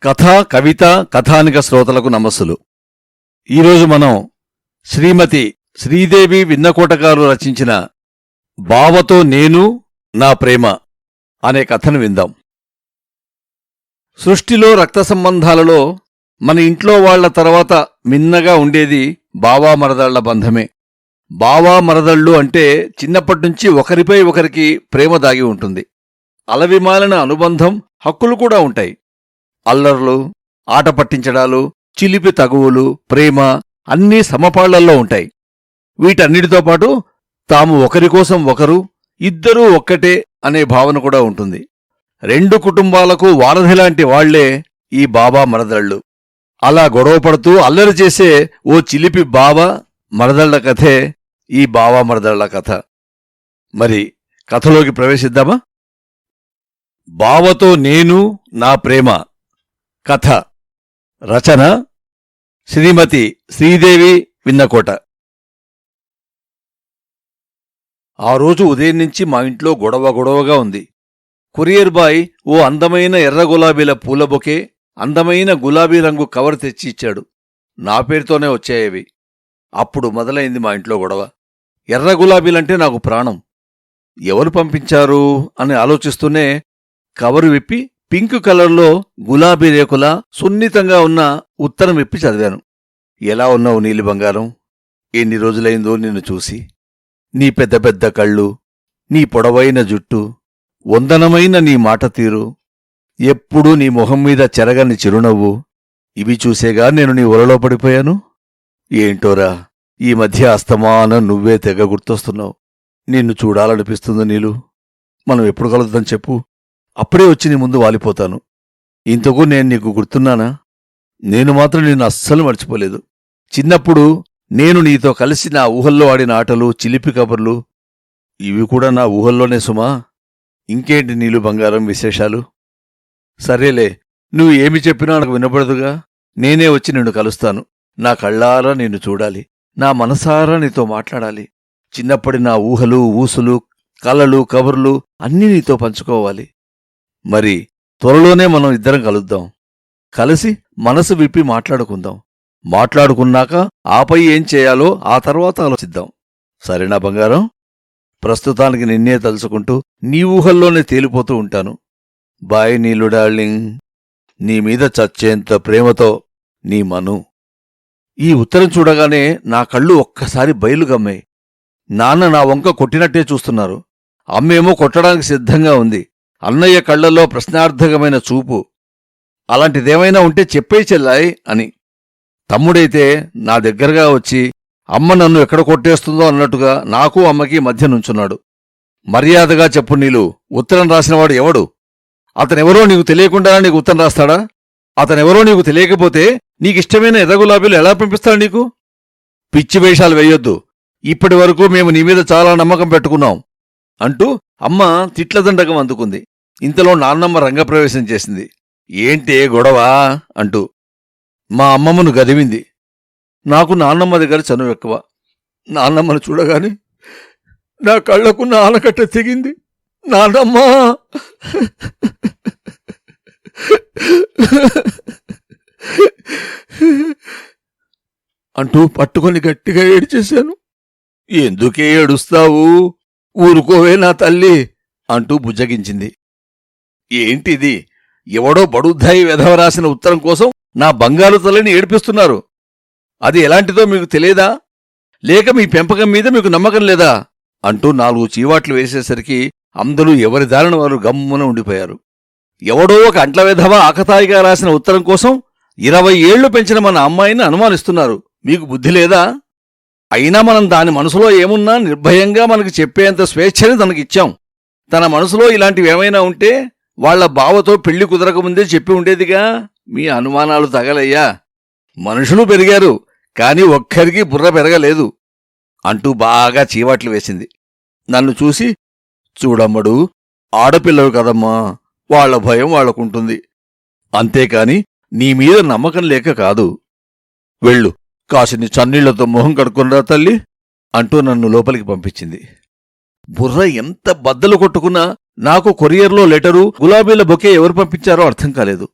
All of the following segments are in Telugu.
కథ కవిత కథానిక శ్రోతలకు నమస్సులు. ఈరోజు మనం శ్రీమతి శ్రీదేవి విన్నకోట గారు రచించిన బావతో నేను నా ప్రేమ అనే కథను విందాం. సృష్టిలో రక్త సంబంధాలలో మన ఇంట్లో వాళ్ల తర్వాత మిన్నగా ఉండేది బావా మరదళ్ల బంధమే. బావా మరదళ్ళు అంటే చిన్నప్పటినుంచి ఒకరిపై ఒకరికి ప్రేమ దాగి ఉంటుంది. అలవిమాలిన అనుబంధం, హక్కులు కూడా ఉంటాయి. అల్లర్లు, ఆట పట్టించడాలు, చిలిపి తగువులు, ప్రేమ అన్నీ సమపాళ్లల్లో ఉంటాయి. వీటన్నిటితో పాటు తాము ఒకరికోసం ఒకరు, ఇద్దరూ ఒక్కటే అనే భావన కూడా ఉంటుంది. రెండు కుటుంబాలకు వారధిలాంటి వాళ్లే ఈ బావా మరదళ్ళు. అలా గొడవపడుతూ అల్లరి చేసే ఓ చిలిపి బావ మరదళ్ల కథే ఈ బావా మరదళ్ల కథ. మరి కథలోకి ప్రవేశిద్దామా? బావతో నేను నా ప్రేమ కథ రచన శ్రీమతి శ్రీదేవి విన్నకోట. ఆ రోజు ఉదయం నుంచి మా ఇంట్లో గొడవగా ఉంది. కొరియర్ బాయ్ ఓ అందమైన ఎర్ర గులాబీల పూల బొకే, అందమైన గులాబీ రంగు కవర్ తెచ్చి ఇచ్చాడు. నా పేరుతోనే వచ్చాయవి. అప్పుడు మొదలైంది మా ఇంట్లో గొడవ. ఎర్ర గులాబీలంటే నాకు ప్రాణం. ఎవరు పంపించారు అని ఆలోచిస్తూనే కవరు విప్పి పింక్ కలర్లో గులాబీ రేకులా సున్నితంగా ఉన్న ఉత్తరం విప్పి చదివాను. ఎలా ఉన్నావు నీలి బంగారం? ఎన్ని రోజులైందో నిన్ను చూసి. నీ పెద్ద పెద్ద కళ్ళు, నీ పొడవైన జుట్టు, వందనమైన నీ మాట తీరు, ఎప్పుడూ నీ మొహం మీద చెరగని చిరునవ్వు, ఇవి చూసేగా నేను నీ ఒలలో పడిపోయాను. ఏంటోరా, ఈ మధ్య అస్తమానం నువ్వే తెగ గుర్తొస్తున్నావు. నిన్ను చూడాలనిపిస్తుంది నీలు. మనం ఎప్పుడు కలుద్దాం చెప్పు, అప్పుడే వచ్చి నీ ముందు వాలిపోతాను. ఇంతకు నేను నీకు గుర్తున్నానా? నేను మాత్రం నిన్ను అస్సలు మర్చిపోలేదు. చిన్నప్పుడు నేను నీతో కలిసి నా ఊహల్లో ఆడిన ఆటలు, చిలిపి కబుర్లు, ఇవి కూడా నా ఊహల్లోనే సుమా. ఇంకేంటి నీలు బంగారం విశేషాలు? సరేలే, నువ్వు ఏమి చెప్పినా నాకు వినపడదుగా. నేనే వచ్చి నిన్ను కలుస్తాను. నా కళ్ళారా నిన్ను చూడాలి, నా మనసారా నీతో మాట్లాడాలి. చిన్నప్పటి నా ఊహలు, ఊసులు, కలలు, కబుర్లు అన్నీ నీతో పంచుకోవాలి. మరి త్వరలోనే మనం ఇద్దరం కలుద్దాం. కలిసి మనసు విప్పి మాట్లాడుకుందాం. మాట్లాడుకున్నాక ఆపై ఏం చేయాలో ఆ తర్వాత ఆలోచిద్దాం. సరేనా బంగారం? ప్రస్తుతానికి నిన్నే తలుచుకుంటూ నీ ఊహల్లోనే తేలిపోతూ ఉంటాను. బాయ్ నీలు డార్లింగ్. నీ మీద చచ్చేంత ప్రేమతో నీ మను. ఈ ఉత్తరం చూడగానే నా కళ్ళు ఒక్కసారి బయలుగమ్మాయి. నాన్న నా వంక కొట్టినట్టే చూస్తున్నారు. అమ్మేమో కొట్టడానికి సిద్ధంగా ఉంది. అన్నయ్య కళ్లలో ప్రశ్నార్థకమైన చూపు. అలాంటిదేమైనా ఉంటే చెప్పే చెల్లాయ్ అని. తమ్ముడైతే నా దగ్గరగా వచ్చి అమ్మ నన్ను ఎక్కడ కొట్టేస్తుందో అన్నట్టుగా నాకు అమ్మకి మధ్య నుంచున్నాడు. మర్యాదగా చెప్పు నీలు, ఉత్తరం రాసినవాడు ఎవడు? అతనెవరో నీకు తెలియకుండానే నీకు ఉత్తరం రాస్తాడా? అతనెవరో నీకు తెలియకపోతే నీకిష్టమైన ఎర్రగులాబీలు ఎలా పంపిస్తాడు నీకు? పిచ్చి వేషాలు వెయ్యొద్దు. ఇప్పటి వరకు మేము నీ మీద చాలా నమ్మకం పెట్టుకున్నాం అంటూ అమ్మ తిట్లదండకం అందుకుంది. ఇంతలో నాన్నమ్మ రంగప్రవేశం చేసింది. ఏంటే గొడవా అంటూ మా అమ్మమ్మను గదివింది. నాకు నాన్నమ్మ దగ్గర చనువు ఎక్కువ. నాన్నమ్మను చూడగానే నా కళ్లకు ఆనకట్ట తెగింది. నాన్నమ్మ అంటూ పట్టుకొని గట్టిగా ఏడ్చేశాను. ఎందుకే ఏడుస్తావు? ఊరుకోవే నా తల్లి అంటూ బుజ్జగించింది. ఏంటిది? ఎవడో బడుద్దాయి వెధవ రాసిన ఉత్తరం కోసం నా బంగారు తల్లిని ఏడిపిస్తున్నారు. అది ఎలాంటిదో మీకు తెలియదా? లేక మీ పెంపకం మీద మీకు నమ్మకం లేదా? అంటూ 4 చీవాట్లు వేసేసరికి అందరూ ఎవరి దారిన వారు గమ్మున ఉండిపోయారు. ఎవడో ఒక అంట్ల వెధవ ఆకతాయిగా రాసిన ఉత్తరం కోసం 20 ఏళ్లు పెంచిన మన అమ్మాయిని అనుమానిస్తున్నారు. మీకు బుద్ధి లేదా? అయినా మనం దాని మనసులో ఏమున్నా నిర్భయంగా మనకి చెప్పేంత స్వేచ్ఛని తనకిచ్చాం. తన మనసులో ఇలాంటివేమైనా ఉంటే వాళ్ల బావతో పెళ్లి కుదరకముందే చెప్పి ఉండేదిగా. మీ అనుమానాలు తగలయ్యా. మనుషులు పెరిగారు, కాని ఒక్కరికి బుర్ర పెరగలేదు అంటూ బాగా చీవాట్లు వేసింది. నన్ను చూసి, చూడమ్మడు, ఆడపిల్లవు కదమ్మా, వాళ్ల భయం వాళ్లకుంటుంది. అంతేకాని నీ మీద నమ్మకం లేక కాదు. వెళ్ళు, కాసిని చన్నీళ్లతో మొహం కడుక్కునరా తల్లి అంటూ నన్ను లోపలికి పంపించింది. బుర్ర ఎంత బద్దలు కొట్టుకున్నా నాకు కొరియర్లో లెటరు, గులాబీల బొకే ఎవరు పంపించారో అర్థం కాలేదు.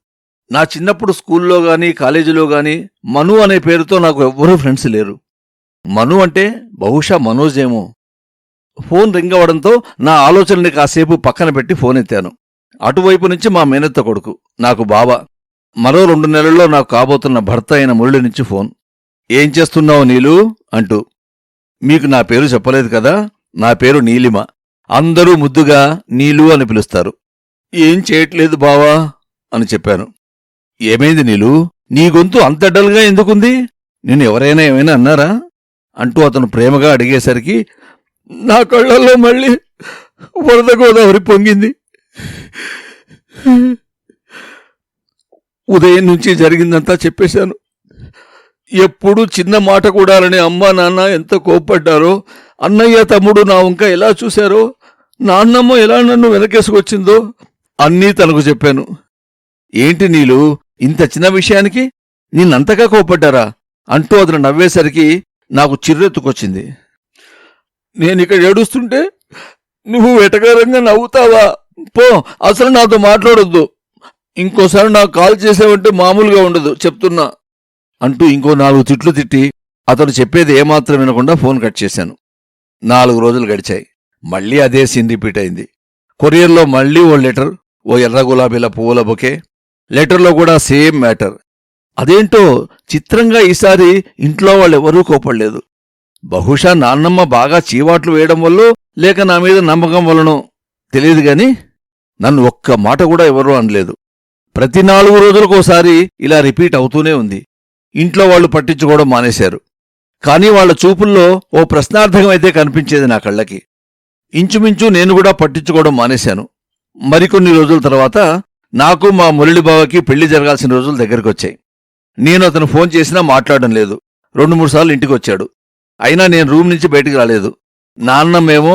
నా చిన్నప్పుడు స్కూల్లో గాని కాలేజీలో గాని మను అనే పేరుతో నాకు ఎవ్వరూ ఫ్రెండ్స్ లేరు. మను అంటే బహుశా మనోజ్ ఏమో. ఫోన్ రింగ్ అవడంతో నా ఆలోచనని కాసేపు పక్కన పెట్టి ఫోన్ ఎత్తాను. అటువైపు నుంచి మా మేనత్త కొడుకు, నాకు బావ, మరో 2 నెలల్లో నాకు కాబోతున్న భర్త అయిన మురళి నుంచి ఫోన్. ఏం చేస్తున్నావు నీలు అంటూ. మీకు నా పేరు చెప్పలేదు కదా, నా పేరు నీలిమ. అందరూ ముద్దుగా నీలు అని పిలుస్తారు. ఏం చేయట్లేదు బావా అని చెప్పాను. ఏమైంది నీలు, నీ గొంతు అంత డల్గా ఎందుకుంది? నేను ఎవరైనా ఏమైనా అన్నారా అంటూ అతను ప్రేమగా అడిగేసరికి నా కళ్ళల్లో మళ్ళీ వరద గోదావరి పొంగింది. ఉదయం నుంచి జరిగిందంతా చెప్పేశాను. ఎప్పుడూ చిన్న మాట కూడా అని అమ్మా నాన్న ఎంత కోప్పడ్డారో, అన్నయ్య తమ్ముడు నా వంక ఎలా చూశారో, నాన్నమ్మ ఎలా నన్ను వెనకేసుకొచ్చిందో అన్నీ తనకు చెప్పాను. ఏంటి నీలు, ఇంత చిన్న విషయానికి నిన్నంతగా కోప్పడ్డారా అంటూ అతను నవ్వేసరికి నాకు చిర్రెత్తుకొచ్చింది. నేనిక్కడ ఏడుస్తుంటే నువ్వు వెటకారంగా నవ్వుతావా? పో, అసలు నాతో మాట్లాడొద్దు. ఇంకోసారి నాకు కాల్ చేసావంటే మామూలుగా ఉండదు చెప్తున్నా అంటూ ఇంకో 4 తిట్లు తిట్టి అతను చెప్పేది ఏమాత్రం వినకుండా ఫోన్ కట్ చేశాను. 4 రోజులు గడిచాయి. మళ్లీ అదే సీన్ రిపీట్ అయింది. కొరియర్లో మళ్లీ ఓ లెటర్, ఓ ఎర్ర గులాబీల పువ్వుల బొకే. లెటర్లో కూడా సేమ్ మ్యాటర్. అదేంటో చిత్రంగా ఈసారి ఇంట్లో వాళ్ళెవరూ కోపడలేదు. బహుశా నాన్నమ్మ బాగా చీవాట్లు వేయడం వల్లో లేక నా మీద నమ్మకం వలనో తెలియదు గాని నన్ను ఒక్క మాట కూడా ఎవరూ అనలేదు. ప్రతి 4 రోజులకోసారి ఇలా రిపీట్ అవుతూనే ఉంది. ఇంట్లో వాళ్లు పట్టించుకోవడం మానేశారు. కాని వాళ్ల చూపుల్లో ఓ ప్రశ్నార్థకమైతే కనిపించేది నా కళ్ళకి. ఇంచుమించు నేను కూడా పట్టించుకోవడం మానేశాను. మరికొన్ని రోజుల తర్వాత నాకు మా మురళిబావకి పెళ్లి జరగాల్సిన రోజులు దగ్గరకొచ్చాయి. నేను అతను ఫోన్ చేసినా మాట్లాడడం లేదు. 2-3 సార్లు ఇంటికొచ్చాడు. అయినా నేను రూమ్ నుంచి బయటికి రాలేదు. నాన్నమ్మేమో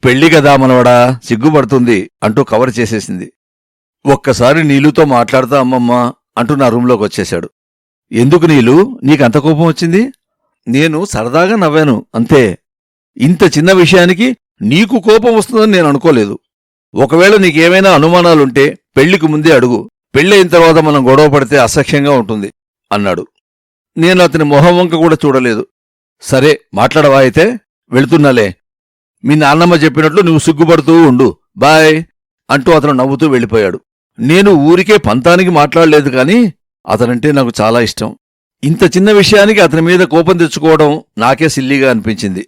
పెళ్లి కదా మనవడా, సిగ్గుపడుతుంది అంటూ కవర్ చేసేసింది. ఒక్కసారి నీలుతో మాట్లాడతా అమ్మమ్మ అంటూ నా రూంలోకి వచ్చేశాడు. ఎందుకు నీలు, నీకంత కోపం వచ్చింది? నేను సరదాగా నవ్వాను అంతే. ఇంత చిన్న విషయానికి నీకు కోపం వస్తుందని నేను అనుకోలేదు. ఒకవేళ నీకేమైనా అనుమానాలుంటే పెళ్లికి ముందే అడుగు. పెళ్ళయిన తర్వాత మనం గొడవ పడితే అసహ్యంగా ఉంటుంది అన్నాడు. నేను అతని మొహం వంక కూడా చూడలేదు. సరే మాట్లాడవా అయితే, వెళుతున్నాలే. మీ నాన్నమ్మ చెప్పినట్లు నువ్వు సిగ్గుపడుతూ ఉండు, బాయ్ అంటూ అతను నవ్వుతూ వెళ్ళిపోయాడు. నేను ఊరికే పంతానికి మాట్లాడలేదు కాని అతనంటే నాకు చాలా ఇష్టం. ఇంత చిన్న విషయానికి అతని మీద కోపం తెచ్చుకోవడం నాకే సిల్లీగా అనిపించింది.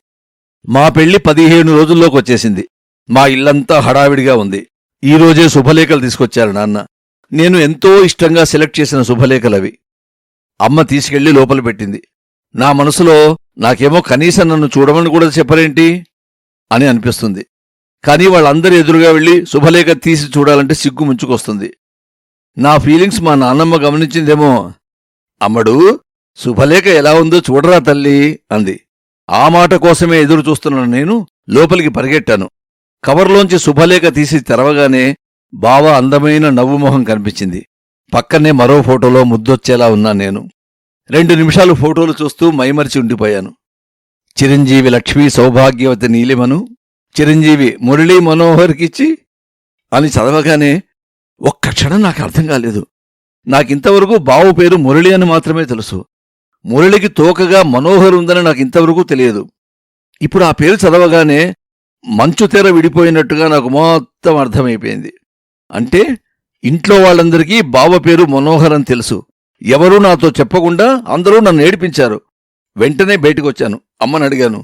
మా పెళ్లి 15 రోజుల్లోకి వచ్చేసింది. మా ఇల్లంతా హడావిడిగా ఉంది. ఈరోజే శుభలేఖలు తీసుకొచ్చారు నాన్న. నేను ఎంతో ఇష్టంగా సెలెక్ట్ చేసిన శుభలేఖలవి. అమ్మ తీసుకెళ్లి లోపల పెట్టింది. నా మనసులో నాకేమో కనీసం నన్ను చూడమని కూడా చెప్పరేంటి అని అనిపిస్తుంది. కానీ వాళ్ళందరి ఎదురుగా వెళ్లి శుభలేఖ తీసి చూడాలంటే సిగ్గు ముంచుకొస్తుంది. నా ఫీలింగ్స్ మా నాన్నమ్మ గమనించిందేమో. అమ్మడు, శుభలేఖ ఎలా ఉందో చూడరా తల్లి అంది. ఆ మాట కోసమే ఎదురు చూస్తున్న నేను లోపలికి పరిగెట్టాను. కవర్లోంచి శుభలేఖ తీసి తెరవగానే బావ అందమైన నవ్వుమొహం కనిపించింది. పక్కనే మరో ఫోటోలో ముద్దొచ్చేలా ఉన్నా నేను. 2 నిమిషాలు ఫోటోలు చూస్తూ మైమరిచి ఉండిపోయాను. చిరంజీవి లక్ష్మీ సౌభాగ్యవతి నీలిమను చిరంజీవి మురళీ మనోహర్కిచ్చి అని చదవగానే ఒక్క క్షణం నాకు అర్థం కాలేదు. నాకింతవరకు బావు పేరు మురళి అని మాత్రమే తెలుసు. మురళికి తోకగా మనోహర్ ఉందని నాకింతవరకు తెలియదు. ఇప్పుడు ఆ పేరు చదవగానే మంచు తెర విడిపోయినట్టుగా నాకు మొత్తం అర్థమైపోయింది. అంటే ఇంట్లో వాళ్ళందరికీ బావ పేరు మనోహర్ అని తెలుసు. ఎవరూ నాతో చెప్పకుండా అందరూ నన్ను ఏడిపించారు. వెంటనే బయటకొచ్చాను. అమ్మని అడిగాను,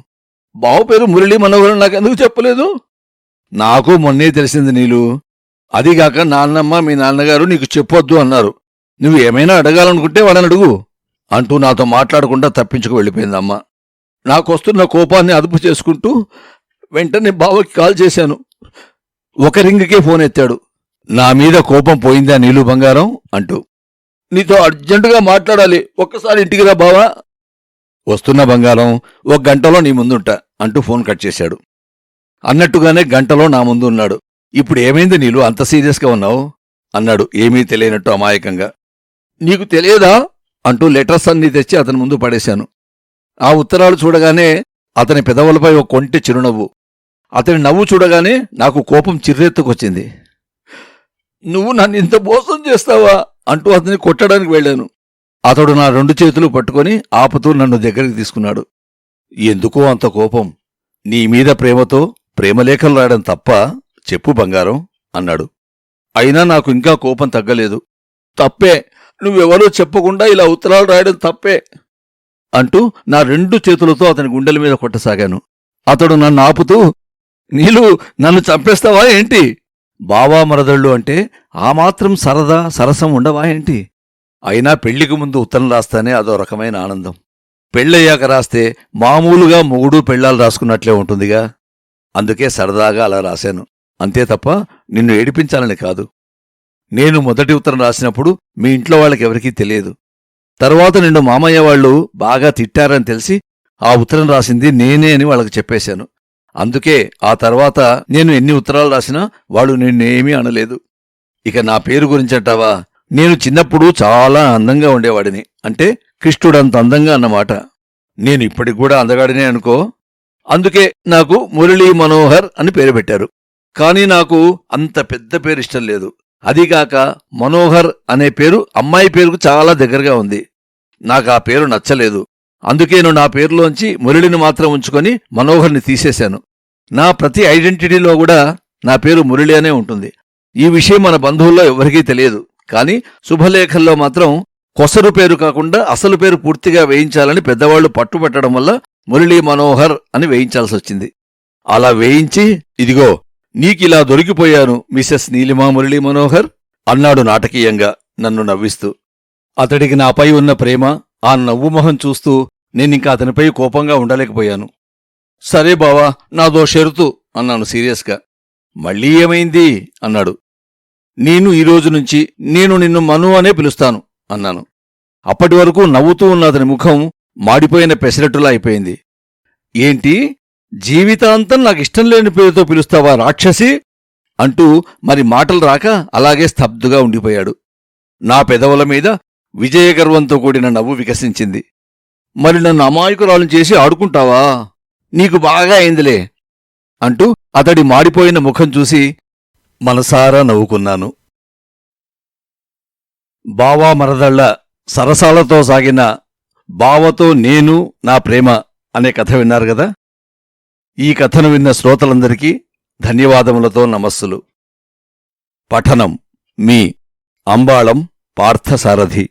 బావ పేరు మురళీ మనోహర్ నాకెందుకు చెప్పలేదు? నాకు మొన్నే తెలిసింది నీలు. అదిగాక నాన్నమ్మ మీ నాన్నగారు నీకు చెప్పొద్దు అన్నారు. నువ్వు ఏమైనా అడగాలనుకుంటే వాళ్ళని అడుగు అంటూ నాతో మాట్లాడకుండా తప్పించుకు వెళ్ళిపోయింది అమ్మ. నాకొస్తున్న కోపాన్ని అదుపు చేసుకుంటూ వెంటనే బావకి కాల్ చేశాను. 1 రింగుకే ఫోన్ ఎత్తాడు. నా మీద కోపం పోయిందా నీలు బంగారం అంటూ. నీతో అర్జెంటుగా మాట్లాడాలి, ఒక్కసారి ఇంటికి రా బావా. వస్తున్న బంగారం, 1 గంటలో నీ ముందుంటా అంటూ ఫోన్ కట్ చేశాడు. అన్నట్టుగానే గంటలో నా ముందు ఉన్నాడు. ఇప్పుడు ఏమైంది నీలు, అంత సీరియస్గా ఉన్నావు అన్నాడు ఏమీ తెలియనట్టు అమాయకంగా. నీకు తెలియదా అంటూ లెటర్స్ అన్నీ తెచ్చి అతని ముందు పడేశాను. ఆ ఉత్తరాలు చూడగానే అతని పెదవులపై ఒక కొంటె చిరునవ్వు. అతని నవ్వు చూడగానే నాకు కోపం చిర్రెత్తుకొచ్చింది. నువ్వు నన్ను ఇంత మోసం చేస్తావా అంటూ అతన్ని కొట్టడానికి వెళ్ళాను. అతడు నా 2 చేతులు పట్టుకొని ఆపుతూ నన్ను దగ్గరికి తీసుకున్నాడు. ఎందుకో అంత కోపం? నీ మీద ప్రేమతో ప్రేమలేఖలు రాయడం తప్ప? చెప్పు బంగారం అన్నాడు. అయినా నాకు ఇంకా కోపం తగ్గలేదు. తప్పే, నువ్వెవరో చెప్పకుండా ఇలా ఉత్తరాలు రాయడం తప్పే అంటూ నా 2 చేతులతో అతని గుండెల మీద కొట్టసాగాను. అతడు నన్ను ఆపుతూ, నీలు నన్ను చంపేస్తావా ఏంటి? బావా మరదళ్ళు అంటే ఆ మాత్రం సరదా సరసం ఉండవా ఏంటి? అయినా పెళ్లికి ముందు ఉత్తరం రాస్తానే అదో రకమైన ఆనందం. పెళ్ళయ్యాక రాస్తే మామూలుగా మొగుడు పెళ్ళాలు రాసుకున్నట్లే ఉంటుందిగా. అందుకే సరదాగా అలా రాశాను, అంతే తప్ప నిన్ను ఏడిపించాలని కాదు. నేను మొదటి ఉత్తరం రాసినప్పుడు మీ ఇంట్లో వాళ్ళకెవరికీ తెలియదు. తర్వాత నిన్ను మామయ్య వాళ్ళు బాగా తిట్టారని తెలిసి ఆ ఉత్తరం రాసింది నేనే అని వాళ్ళకి చెప్పేశాను. అందుకే ఆ తర్వాత నేను ఎన్ని ఉత్తరాలు రాసినా వాళ్ళు నిన్నేమీ అనలేదు. ఇక నా పేరు గురించంటావా? నేను చిన్నప్పుడు చాలా అందంగా ఉండేవాడిని. అంటే కృష్ణుడంత అందంగా అన్నమాట. నేను ఇప్పటికి కూడా అందగాడినే అనుకో. అందుకే నాకు మురళీ మనోహర్ అని పేరు పెట్టారు. కాని నాకు అంత పెద్ద పేరు ఇష్టం లేదు. అదీగాక మనోహర్ అనే పేరు అమ్మాయి పేరుకు చాలా దగ్గరగా ఉంది. నాకు ఆ పేరు నచ్చలేదు. అందుకే నేను నా పేరులోంచి మురళిని మాత్రం ఉంచుకొని మనోహర్ని తీసేశాను. నా ప్రతి ఐడెంటిటీలో కూడా నా పేరు మురళి అనే ఉంటుంది. ఈ విషయం మన బంధువుల్లో ఎవరికీ తెలియదు. కాని శుభలేఖల్లో మాత్రం కొసరు పేరు కాకుండా అసలు పేరు పూర్తిగా వేయించాలని పెద్దవాళ్లు పట్టుబట్టడం వల్ల మురళీ మనోహర్ అని వేయించాల్సొచ్చింది. అలా వేయించి, ఇదిగో నీకిలా దొరికిపోయాను మిసెస్ నీలిమా మురళీ మనోహర్ అన్నాడు నాటకీయంగా నన్ను నవ్విస్తూ. అతడికి నాపై ఉన్న ప్రేమ, ఆ నవ్వు మొహం చూస్తూ నేనింక అతనిపై కోపంగా ఉండలేకపోయాను. సరే బావా, నాదో షరతు అన్నాను సీరియస్గా. మళ్ళీ ఏమైంది అన్నాడు. నేను ఈరోజు నుంచి నేను నిన్ను మను అనే పిలుస్తాను అన్నాను. అప్పటి వరకు నవ్వుతూ ఉన్న అతని ముఖం మాడిపోయిన పెసరట్టులా అయిపోయింది. ఏంటి, జీవితాంతం నాకిష్టం లేని పేరుతో పిలుస్తావా రాక్షసి అంటూ మరి మాటలు రాక అలాగే స్తబ్దుగా ఉండిపోయాడు. నా పెదవుల మీద విజయగర్వంతో కూడిన నవ్వు వికసించింది. మరి నన్ను అమాయకురాలను చేసి ఆడుకుంటావా? నీకు బాగా అయిందిలే అంటూ అతడి మాడిపోయిన ముఖం చూసి మనసారా నవ్వుకున్నాను. బావా మరదళ్ళ సరసాలతో సాగిన బావతో నేను నా ప్రేమ అనే కథ విన్నారు గదా. ఈ కథను విన్న శ్రోతలందరికీ ధన్యవాదములతో నమస్సులు. పఠనం మీ అంబాళం పార్థసారథి.